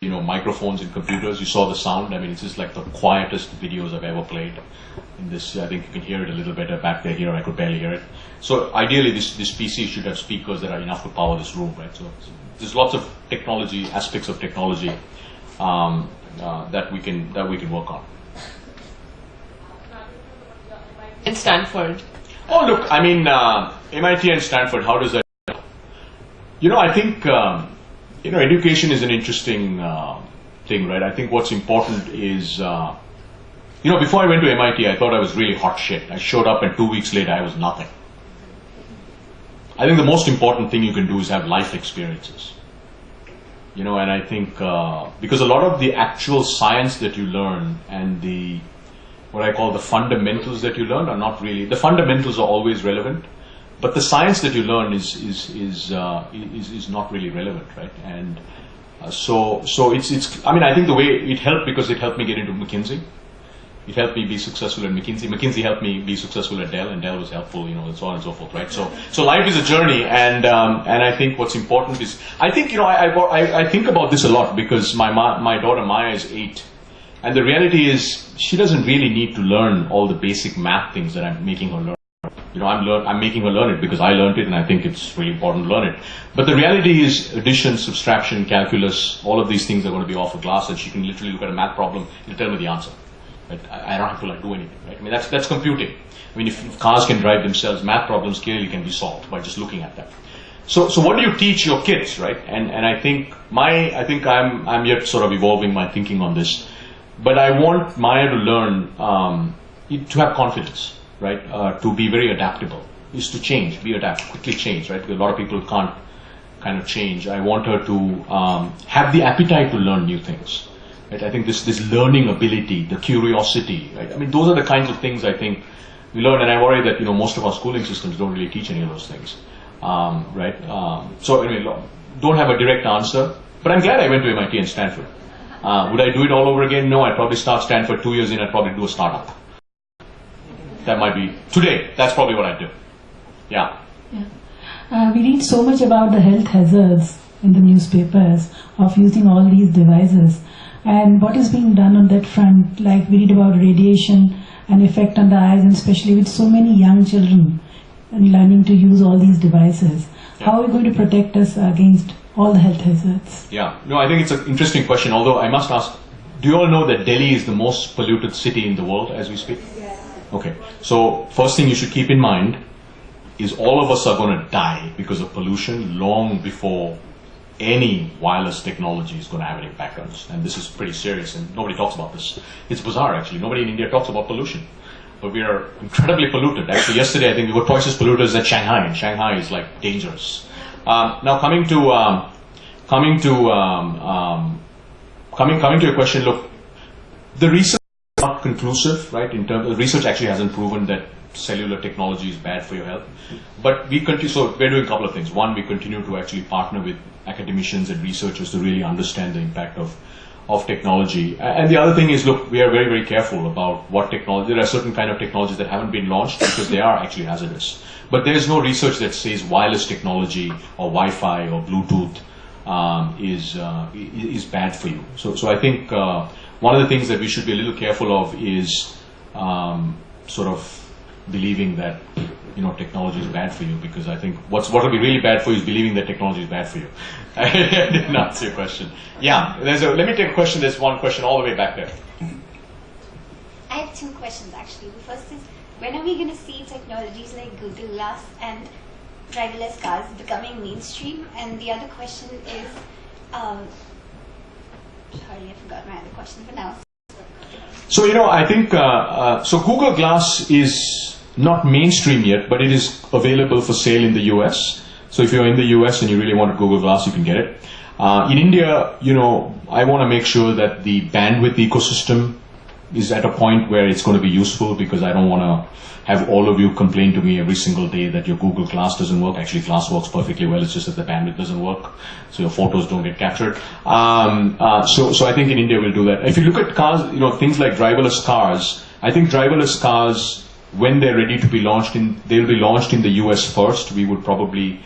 microphones in computers. You saw the sound. I mean, it's just like the quietest videos I've ever played. In this, I think you can hear it a little better back there. Here, I could barely hear it. So ideally, this PC should have speakers that are enough to power this room, right? So there's lots of technology aspects of technology that we can work on. In Stanford. Oh, look, I mean, MIT and Stanford. How does that? I think. Education is an interesting thing, right? I think what's important is, before I went to MIT, I thought I was really hot shit. I showed up and 2 weeks later I was nothing. I think the most important thing you can do is have life experiences. And I think, because a lot of the actual science that you learn and what I call the fundamentals that you learn are not really, the fundamentals are always relevant. But the science that you learn is not really relevant, right? And so it's. I mean, I think the way it helped because it helped me get into McKinsey. It helped me be successful at McKinsey. McKinsey helped me be successful at Dell, and Dell was helpful, and so on and so forth, right? So life is a journey, and I think what's important is I think I think about this a lot because my daughter Maya is 8, and the reality is she doesn't really need to learn all the basic math things that I'm making her learn. I'm making her learn it because I learned it and I think it's really important to learn it. But the reality is addition, subtraction, calculus, all of these things are going to be off a glass and she can literally look at a math problem and tell me the answer. Right? I don't have to do anything. Right? I mean, that's computing. I mean, if cars can drive themselves, math problems clearly can be solved by just looking at them. So what do you teach your kids, right? And I think I'm yet sort of evolving my thinking on this. But I want Maya to learn to have confidence. Right, to be very adaptable, is to change, quickly change, right? Because a lot of people can't kind of change. I want her to have the appetite to learn new things, right? I think this learning ability, the curiosity, right? I mean, those are the kinds of things I think we learn, and I worry that most of our schooling systems don't really teach any of those things, right? So anyway, don't have a direct answer, but I'm glad I went to MIT and Stanford. Would I do it all over again? No, I'd probably start Stanford 2 years in. I'd probably do a startup. That might be today. That's probably what I do. Yeah. We read so much about the health hazards in the newspapers of using all these devices, and what is being done on that front. Like we read about radiation and effect on the eyes, and especially with so many young children and learning to use all these devices. Yeah. How are we going to protect us against all the health hazards? Yeah. No, I think it's an interesting question. Although I must ask, do you all know that Delhi is the most polluted city in the world as we speak? Okay, so first thing you should keep in mind is all of us are going to die because of pollution long before any wireless technology is going to have an impact on us. And this is pretty serious and nobody talks about this. It's bizarre actually. Nobody in India talks about pollution. But we are incredibly polluted. Actually yesterday I think we were twice as polluted as at Shanghai, and Shanghai is like dangerous. Now coming to your question, look, the research not conclusive, right? In terms of research, actually hasn't proven that cellular technology is bad for your health. But we continue. So we're doing a couple of things. One, we continue to actually partner with academicians and researchers to really understand the impact of technology. And the other thing is, look, we are very, very careful about what technology. There are certain kind of technologies that haven't been launched because they are actually hazardous. But there is no research that says wireless technology or Wi-Fi or Bluetooth is bad for you. So I think. One of the things that we should be a little careful of is sort of believing that technology is bad for you, because I think what will be really bad for you is believing that technology is bad for you. I didn't answer your question. Yeah, let me take a question. There's one question all the way back there. I have two questions actually. The first is, when are we going to see technologies like Google Glass and driverless cars becoming mainstream? And the other question is, sorry, I forgot my other question for now. So, I think, so Google Glass is not mainstream yet, but it is available for sale in the US. So if you're in the US and you really want a Google Glass, you can get it. In India, I want to make sure that the bandwidth ecosystem is at a point where it's going to be useful, because I don't want to have all of you complain to me every single day that your Google Glass doesn't work. Actually, Glass works perfectly well. It's just that the bandwidth doesn't work, so your photos don't get captured. So I think in India we'll do that. If you look at cars, things like driverless cars, I think driverless cars, when they're ready to be launched, they'll be launched in the US first. We would probably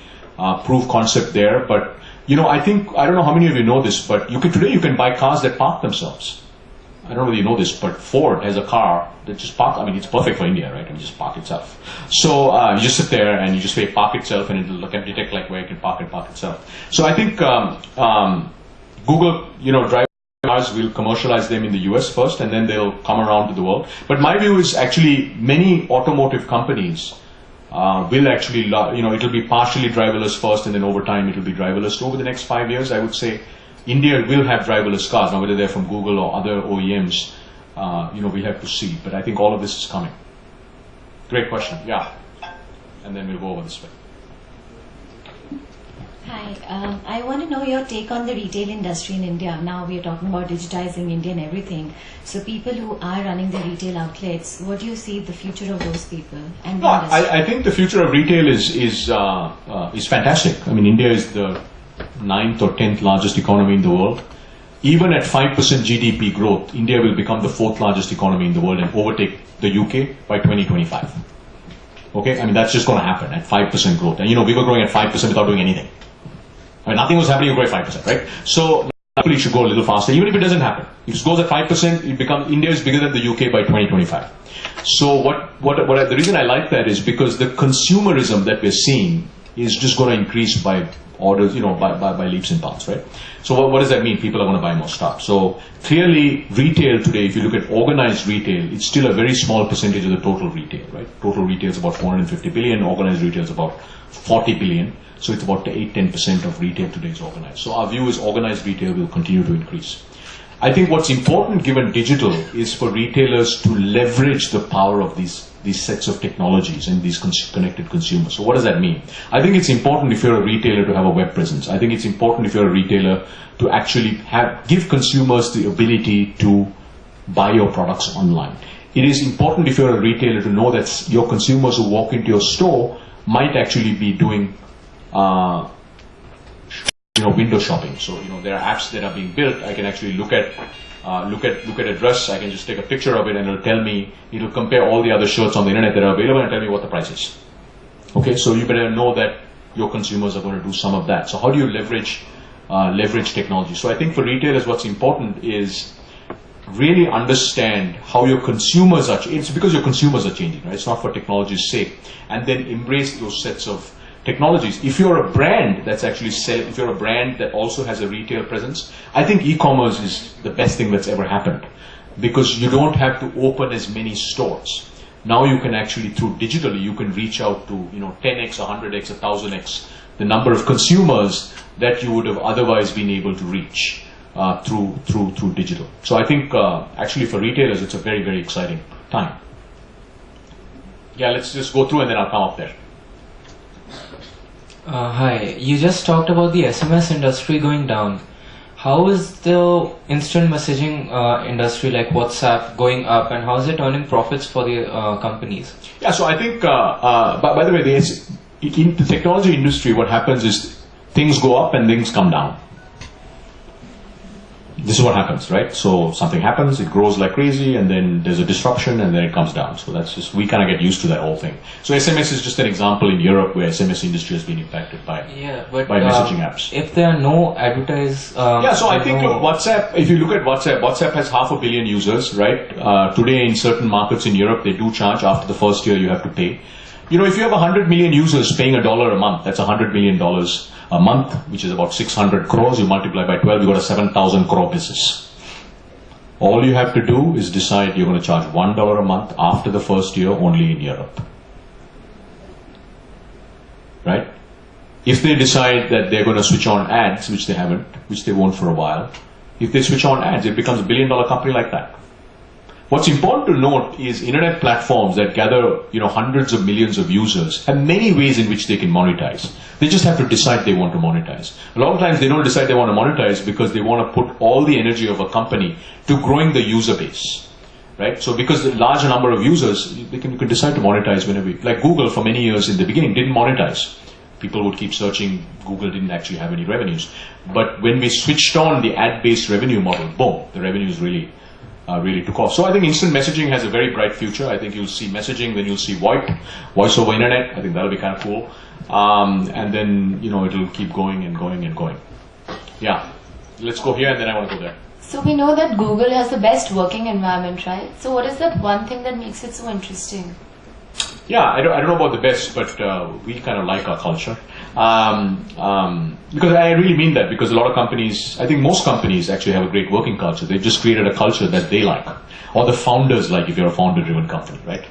prove concept there, but I think, I don't know how many of you know this, but today you can buy cars that park themselves. I don't know whether you know this, but Ford has a car that just parks. I mean, it's perfect for India, right? And just park itself. So you just sit there and you just say park itself, and it'll detect like where you can park itself. So I think Google, driver cars will commercialize them in the US first, and then they'll come around to the world. But my view is actually many automotive companies will actually, it'll be partially driverless first, and then over time it'll be driverless. So over the next 5 years, I would say India will have driverless cars. Now, whether they're from Google or other OEMs, we have to see. But I think all of this is coming. Great question. Yeah. And then we'll go over this way. Hi, I want to know your take on the retail industry in India. Now we are talking about digitizing India and everything. So people who are running the retail outlets, what do you see the future of those people and the industry? I think the future of retail is fantastic. I mean, India is the 9th or 10th largest economy in the world. Even at 5% GDP growth, India will become the 4th largest economy in the world and overtake the UK by 2025. Okay, I mean, that's just going to happen at 5% growth. And we were growing at 5% without doing anything. I mean, nothing was happening, you grow at 5%, right? So, hopefully it should go a little faster. Even if it doesn't happen, if it goes at 5%, India is bigger than the UK by 2025. So, the reason I like that is because the consumerism that we're seeing is just going to increase by orders, by leaps and bounds, right? So what does that mean? People are going to buy more stuff. So clearly, retail today, if you look at organized retail, it's still a very small percentage of the total retail, right? Total retail is about 450 billion. Organized retail is about 40 billion. So it's about 8-10% of retail today is organized. So our view is organized retail will continue to increase. I think what's important given digital is for retailers to leverage the power of these sets of technologies and these connected consumers. So what does that mean? I think it's important if you're a retailer to have a web presence. I think it's important if you're a retailer to actually give consumers the ability to buy your products online. It is important if you're a retailer to know that your consumers who walk into your store might actually be doing window shopping. So there are apps that are being built. I can actually look at a dress. I can just take a picture of it, and it'll compare all the other shirts on the internet that are available and tell me what the price is. Okay, so you better know that your consumers are going to do some of that. So how do you leverage technology? So I think for retailers, what's important is really understand how your consumers are. It's because your consumers are changing, right? It's not for technology's sake, and then embrace those sets of technologies. If you're a brand that's actually selling, if you're a brand that also has a retail presence, I think e-commerce is the best thing that's ever happened, because you don't have to open as many stores. Now you can actually, through digitally, you can reach out to 10x, 100x, 1000x the number of consumers that you would have otherwise been able to reach through digital. So I think actually for retailers it's a very, very exciting time. Yeah, let's just go through and then I'll come up there. Hi, you just talked about the SMS industry going down. How is the instant messaging industry like WhatsApp going up, and how is it earning profits for the companies? Yeah, so I think, by the way, in the technology industry, what happens is things go up and things come down. This is what happens, right? So something happens, it grows like crazy, and then there's a disruption, and then it comes down. So that's just, we kind of get used to that whole thing. So SMS is just an example in Europe where SMS industry has been impacted by messaging apps. If there are no I think WhatsApp, if you look at WhatsApp has 500 million users, right? Today in certain markets in Europe, they do charge. After the first year, you have to pay. If you have 100 million users paying $1 a month, that's $100 million a month, which is about 600 crores. You multiply by 12, you got a 7,000 crore business. All you have to do is decide you're going to charge $1 a month after the first year only in Europe. Right? If they decide that they're going to switch on ads, which they haven't, which they won't for a while, if they switch on ads, it becomes a $1 billion company like that. What's important to note is internet platforms that gather, hundreds of millions of users have many ways in which they can monetize. They just have to decide they want to monetize. A lot of times they don't decide they want to monetize because they want to put all the energy of a company to growing the user base. Right? So because the large number of users, you can decide to monetize whenever. Like Google for many years in the beginning didn't monetize. People would keep searching. Google didn't actually have any revenues. But when we switched on the ad-based revenue model, boom, the revenues really took off. So I think instant messaging has a very bright future. I think you'll see messaging, then you'll see VoIP, voice over internet. I think that'll be kind of cool. And then, it'll keep going and going and going. Yeah. Let's go here and then I want to go there. So we know that Google has the best working environment, right? So what is that one thing that makes it so interesting? Yeah, I don't know about the best, but we kind of like our culture. Because I really mean that, because a lot of companies, I think most companies actually have a great working culture. They've just created a culture that they like, or the founders like, if you're a founder-driven company, right?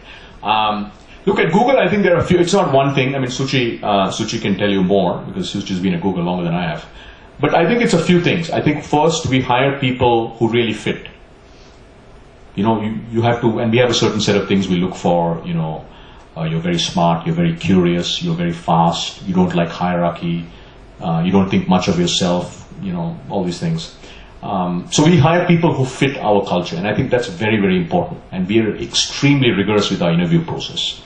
Look at Google. I think there are a few. It's not one thing. I mean, Suchi can tell you more, because Suchi's been at Google longer than I have. But I think it's a few things. I think first, we hire people who really fit. You know, you have to, and we have a certain set of things we look for. You know, you're very smart, you're very curious, you're very fast, you don't like hierarchy, you don't think much of yourself, you know, all these things. So we hire people who fit our culture, and I think that's very, very important. And we are extremely rigorous with our interview process.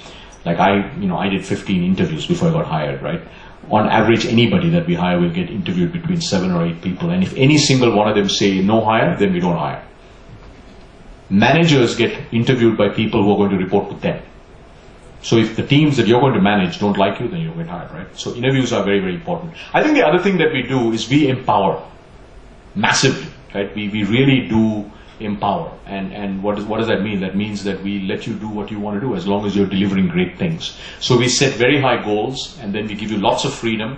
Like I did 15 interviews before I got hired, right? On average, anybody that we hire will get interviewed between 7 or 8 people, and if any single one of them say no hire, then we don't hire. Managers get interviewed by people who are going to report to them. So if the teams that you're going to manage don't like you, then you don't get hired, right? So interviews are very, very important. I think the other thing that we do is we empower massively, right? We really do empower. And what does that mean? That means that we let you do what you want to do, as long as you're delivering great things. So we set very high goals, and then we give you lots of freedom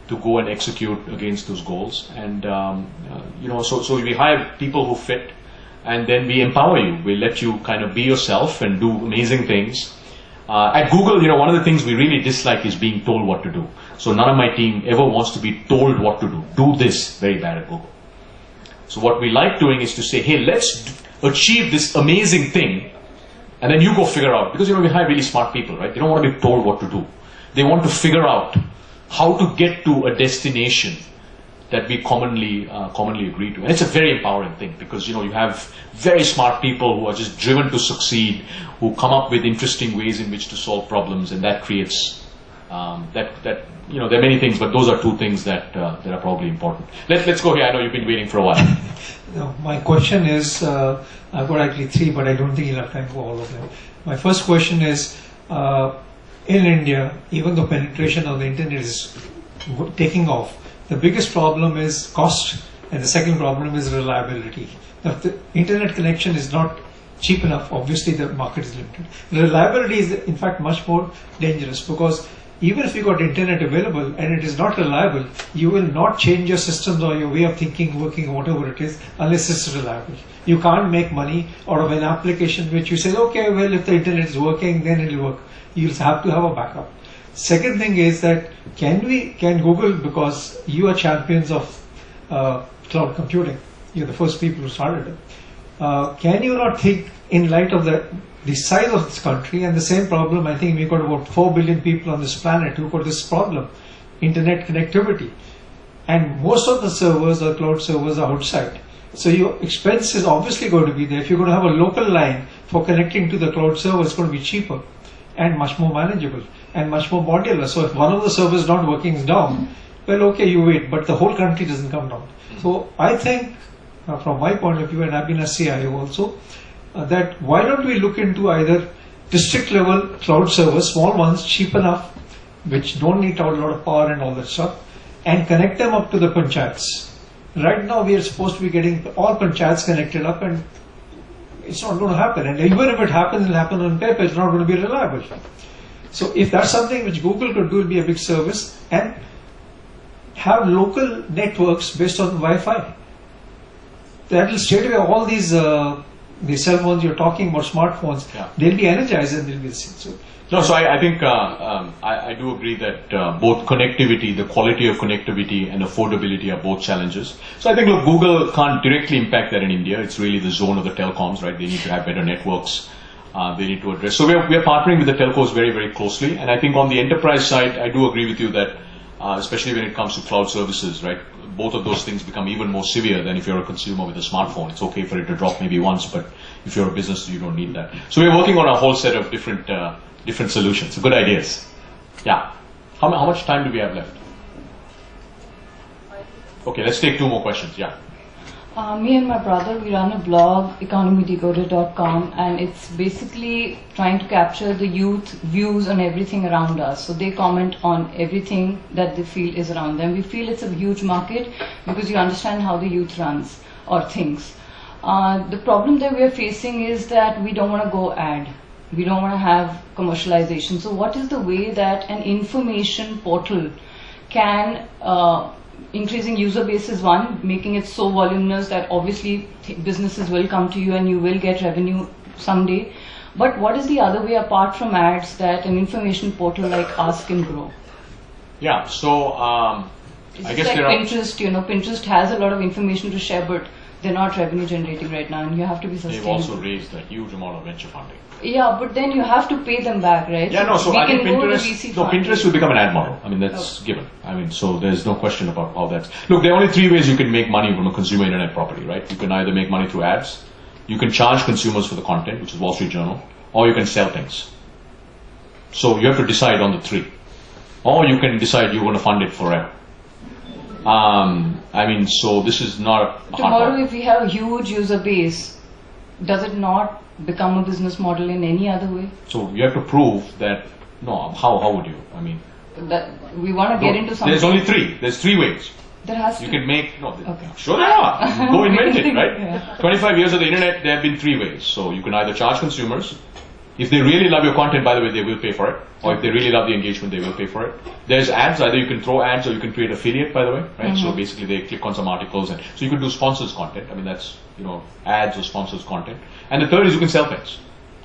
to go and execute against those goals. And so we hire people who fit, and then we empower you. We let you kind of be yourself and do amazing things. At Google, one of the things we really dislike is being told what to do. So none of my team ever wants to be told what to do. Do this. Very bad at Google. So what we like doing is to say, hey, let's achieve this amazing thing, and then you go figure out. Because we hire really smart people, right? They don't want to be told what to do. They want to figure out how to get to a destination that we commonly agree to. And it's a very empowering thing, because you have very smart people who are just driven to succeed, who come up with interesting ways in which to solve problems, and that creates there are many things, but those are two things that are probably important. Let's go here. I know you've been waiting for a while. No, my question is, I've got actually 3, but I don't think you'll have time for all of them. My first question is, in India, even though penetration of the internet is taking off, the biggest problem is cost, and the second problem is reliability. If the internet connection is not cheap enough, obviously the market is limited. Reliability is in fact much more dangerous, because even if you got internet available and it is not reliable, you will not change your systems or your way of thinking, working, whatever it is, unless it's reliable. You can't make money out of an application which you say, okay, well, if the internet is working, then it will work. You'll have to have a backup. Second thing is that can Google, because you are champions of cloud computing, you're the first people who started it, can you not think, in light of the size of this country and the same problem, I think we've got about 4 billion people on this planet who've got this problem, internet connectivity, and most of the servers or cloud servers are outside. So your expense is obviously going to be there. If you're going to have a local line for connecting to the cloud server, it's going to be cheaper and much more manageable and much more modular. So if one of the servers not working is down, well, okay, you wait, but the whole country doesn't come down. So I think, from my point of view, and I've been a CIO also, that why don't we look into either district level cloud servers, small ones, cheap enough, which don't need a lot of power and all that stuff, and connect them up to the panchayats. Right now we are supposed to be getting all panchayats connected up, and it's not going to happen. And even if it happens, it'll happen on paper, it's not going to be reliable. So if that's something which Google could do, it'll be a big service, and have local networks based on Wi-Fi. That will straight away all these the cell phones you're talking about, smartphones, they'll be energized and they'll be the same. So I think I do agree that both connectivity, the quality of connectivity and affordability are both challenges. So I think, look, Google can't directly impact that in India. It's really the zone of the telecoms, right? They need to have better networks. They need to address. So we are partnering with the telcos very, very closely. And I think on the enterprise side, I do agree with you that, especially when it comes to cloud services, right? Both of those things become even more severe than if you're a consumer with a smartphone. It's okay for it to drop maybe once, but if you're a business, you don't need that. So we're working on a whole set of different solutions. Good ideas. Yeah. How much time do we have left? Okay, let's take 2 more questions. Yeah. Me and my brother, we run a blog, economydecoder.com, and it's basically trying to capture the youth views on everything around us. So they comment on everything that they feel is around them. We feel it's a huge market because you understand how the youth runs or thinks. The problem that we are facing is that we don't want to go ad. We don't want to have commercialization. So what is the way that an information portal can increasing user base is one, making it so voluminous that obviously businesses will come to you and you will get revenue someday. But what is the other way apart from ads that an information portal like us can grow? Yeah, so It's I guess like there are. Pinterest, Pinterest has a lot of information to share, but they're not revenue generating right now, and you have to be They've sustainable. also raised a huge amount of venture funding. Yeah, but then you have to pay them back, right? Yeah, no, so we I think can go to Pinterest, VC no, funding. Pinterest will become an ad model. I mean, that's given. I mean, so there's no question about how that's. Look, there are only three ways you can make money from a consumer internet property, right? You can either make money through ads, you can charge consumers for the content, which is Wall Street Journal, or you can sell things. So you have to decide on the three. Or you can decide you want to fund it forever. I mean, so this is not a hard Tomorrow, problem. if we have a huge user base, does it not become a business model in any other way? So you have to prove that, no, how would you? I mean, That we want to get into something. there's only three. There's three ways. There has You to. can make, no, Okay. sure there are. Go invent it, right? Yeah. 25 years of the internet, there have been three ways. So you can either charge consumers. If they really love your content, by the way, they will pay for it. Or if they really love the engagement, they will pay for it. There's ads, either you can throw ads or you can create affiliate, by the way, right? So basically they click on some articles and so you can do sponsors content. I mean, that's, ads or sponsors content. And the third is you can sell things.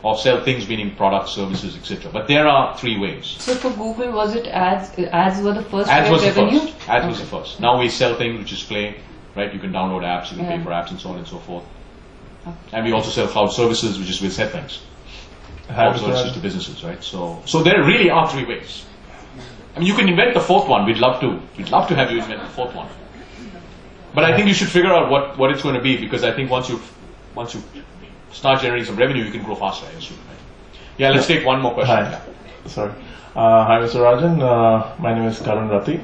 Or sell things meaning products, services, etc. But there are three ways. So for Google, was it ads? Ads were the first Ads way was of the revenue? first. Ads was the first. Now we sell things, which is Play, right? You can download apps, you can pay Yeah. for apps, and so on and so forth. And we also sell cloud services, which is we sell things. Cloud services to businesses, right? So there really are three ways. I mean, you can invent the fourth one. We'd love to have you invent the fourth one. But I think you should figure out what it's going to be, because I think once you start generating some revenue, you can grow faster, I assume. Right? Yeah, let's take one more question. Hi. Sorry. Hi, Mr. Rajan. My name is Karun Rati.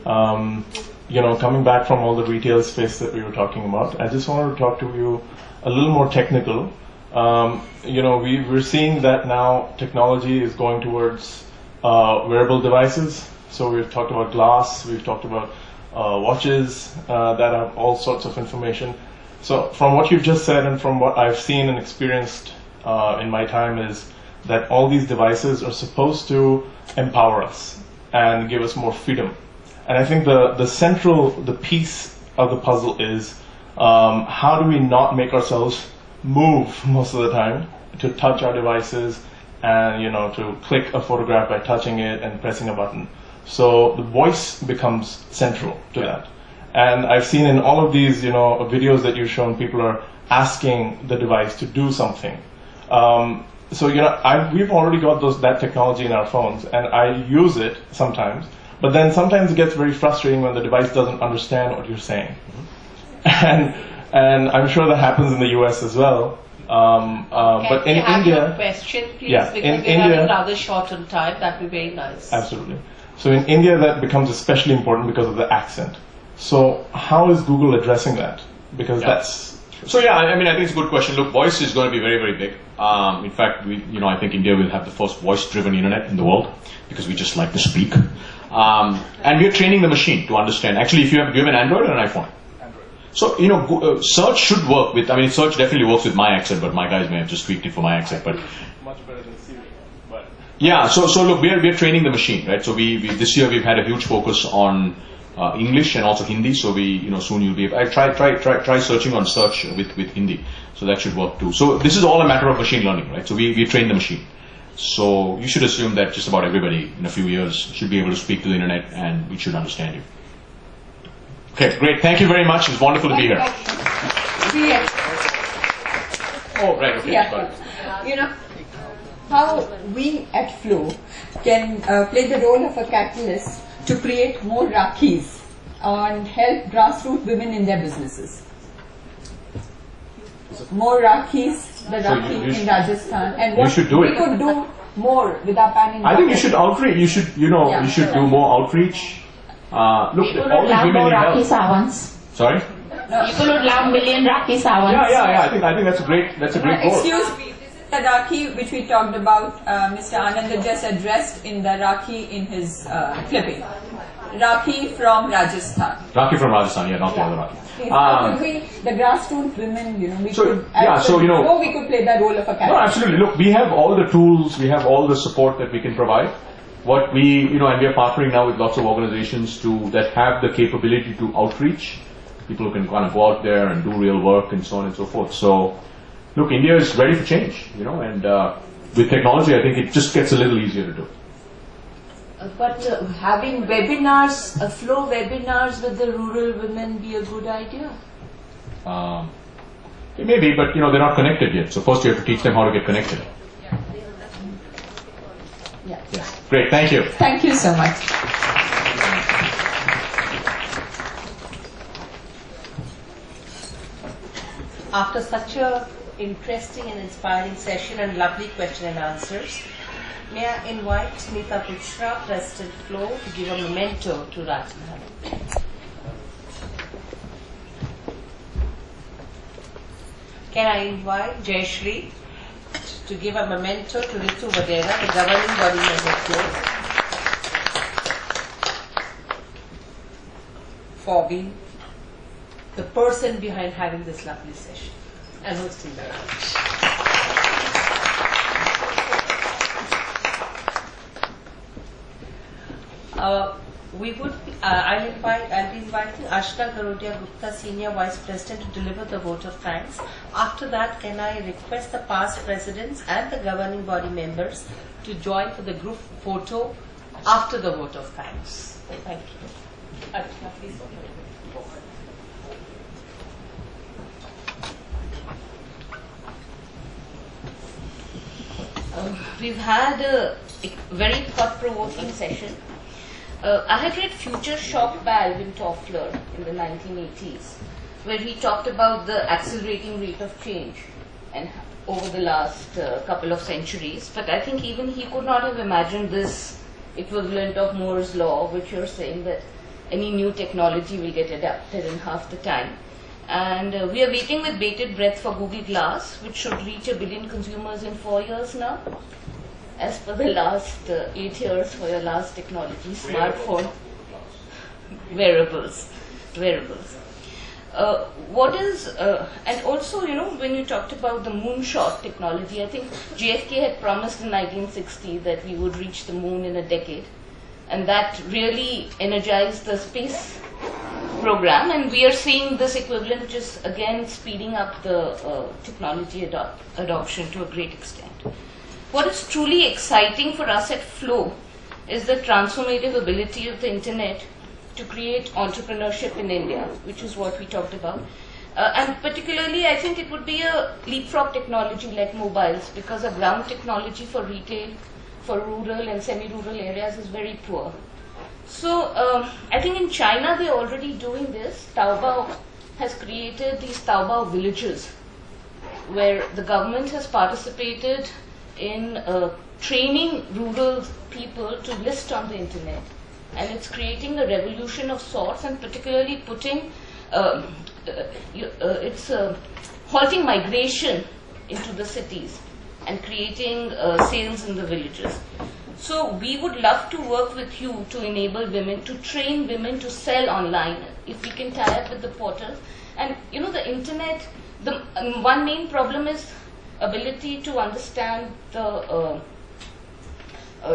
Coming back from all the retail space that we were talking about, I just wanted to talk to you a little more technical. We're seeing that now technology is going towards wearable devices. So we've talked about glass, we've talked about watches that have all sorts of information. So from what you've just said and from what I've seen and experienced in my time is that all these devices are supposed to empower us and give us more freedom. And I think the piece of the puzzle is how do we not make ourselves move most of the time to touch our devices and to click a photograph by touching it and pressing a button. So the voice becomes central to that. And I've seen in all of these videos that you've shown, people are asking the device to do something. We've already got that technology in our phones, and I use it sometimes. But then sometimes it gets very frustrating when the device doesn't understand what you're saying. And I'm sure that happens in the US as well. But in have India, your question, please? Yeah, because in we're India- running rather short on time. That would be very nice. absolutely. So in India, that becomes especially important because of the accent. So how is Google addressing that? Because Yeah. that's So yeah, I mean, I think it's a good question. Look, voice is going to be very, very big. In fact, I think India will have the first voice-driven internet in the world because we just like to speak. And we are training the machine to understand. Actually, do you have an Android or an iPhone? Android. So search should work with. I mean, search definitely works with my accent, but my guys may have just tweaked it for my accent. But much better than Siri. But yeah, so look, we are training the machine, right? So we this year we've had a huge focus on English and also Hindi. So soon you'll be able. I try searching on search with Hindi. So that should work too. So this is all a matter of machine learning, right? So we train the machine. So you should assume that just about everybody in a few years should be able to speak to the internet and we should understand you. Okay, great. Thank you very much. It's wonderful to be here. Oh, right. Okay. Got it. How we at Flow can play the role of a catalyst to create more Rakhis and help grassroots women in their businesses. More Rakhis, the So Rakhi you in should- Rajasthan, and you what should do we it. could do more with our pan-India. I think you should outreach. You should, Yeah. you should do more outreach. Look, We all these women need help. Rakhi Sawants. Sorry? People would love million Rakhi Sawants. Yeah. I think that's a great goal. Excuse me, this is the Rakhi which we talked about, Mr. Anand just addressed in the Rakhi in his clipping. Rakhi from Rajasthan. Rakhi from Rajasthan, yeah, not the other Rakhi. How could we, the grassroots women, we could we could play the role of a character. No, absolutely. Look, we have all the tools, we have all the support that we can provide. What we, and we are partnering now with lots of organizations that have the capability to outreach. People who can kind of go out there and do real work and so on and so forth. So, look, India is ready for change, and with technology, I think it just gets a little easier to do. But having webinars, flow webinars with the rural women be a good idea? It may be, but they're not connected yet. So first you have to teach them how to get connected. Yeah. Great, thank you. Thank you so much. After such a interesting and inspiring session and lovely question and answers, may I invite Smita Puchra, President Flow, to give a memento to Rajasthan. Can I invite Jayashree to give a memento to Ritu Vadera, the governing body member Flow, for being the person behind having this lovely session and hosting the lunch. I'll be inviting Ashna Garodia Gupta, Senior Vice President, to deliver the vote of thanks. After that, can I request the past presidents and the governing body members to join for the group photo after the vote of thanks. Thank you. Ashna, please. We've had a very thought-provoking session. I had read Future Shock by Alvin Toffler in the 1980s, where he talked about the accelerating rate of change and over the last couple of centuries. But I think even he could not have imagined this equivalent of Moore's law, which you're saying that any new technology will get adapted in half the time. And we are waiting with bated breath for Google Glass, which should reach 1 billion consumers in 4 years now, as per the last 8 years for your last technology, smartphone, wearables. And also, when you talked about the moonshot technology, I think JFK had promised in 1960 that we would reach the moon in a decade, and that really energized the space program, and we are seeing this equivalent, which is again speeding up the technology adoption to a great extent. What is truly exciting for us at Flow is the transformative ability of the internet to create entrepreneurship in India, which is what we talked about. And particularly, I think it would be a leapfrog technology like mobiles, because the ground technology for retail, for rural and semi-rural areas is very poor. So I think in China they're already doing this. Taobao has created these Taobao villages, where the government has participated in training rural people to list on the internet, and it's creating a revolution of sorts, and particularly putting halting migration into the cities and creating sales in the villages. So we would love to work with you to enable women, to train women to sell online, if we can tie up with the portals. And the internet, the one main problem is ability to understand the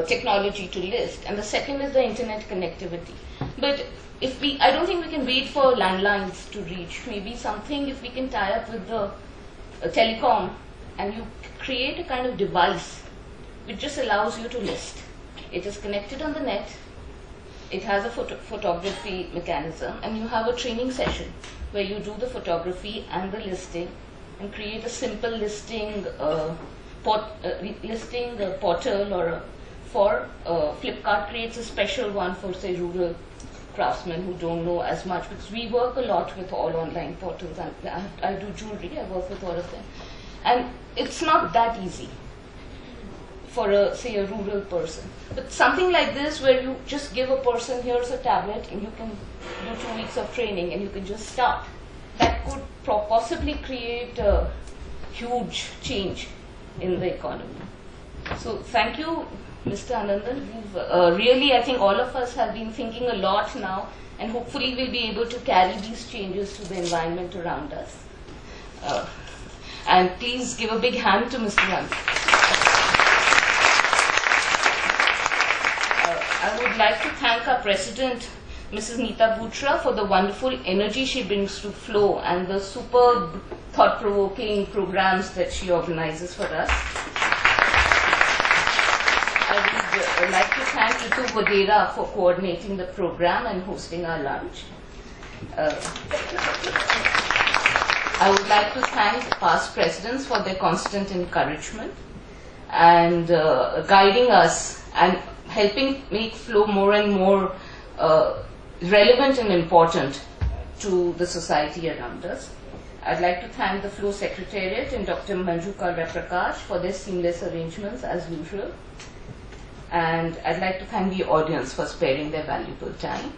technology to list, and the second is the internet connectivity. But I don't think we can wait for landlines to reach. Maybe something, if we can tie up with the telecom, and you create a kind of device which just allows you to list. It is connected on the net, it has a photography mechanism, and you have a training session where you do the photography and the listing and create a simple listing portal, or for Flipkart creates a special one for, say, rural craftsmen who don't know as much, because we work a lot with all online portals, and I do jewelry, I work with all of them, and it's not that easy for say a rural person. But something like this, where you just give a person, here's a tablet, and you can do 2 weeks of training and you can just start. That possibly create a huge change in the economy. So thank you, Mr. Anandan. We've, really, I think all of us have been thinking a lot now, and hopefully we'll be able to carry these changes to the environment around us. And please give a big hand to Mr. Anandan. I would like to thank our President, Mrs. Neeta Butra, for the wonderful energy she brings to Flow and the superb, thought-provoking programs that she organizes for us. I would like to thank Ritu Vadera for coordinating the program and hosting our lunch. I would like to thank past presidents for their constant encouragement and guiding us and helping make Flow more and more relevant and important to the society around us. I'd like to thank the Flow Secretariat and Dr. Manju Kalra Prakash for their seamless arrangements as usual. And I'd like to thank the audience for sparing their valuable time.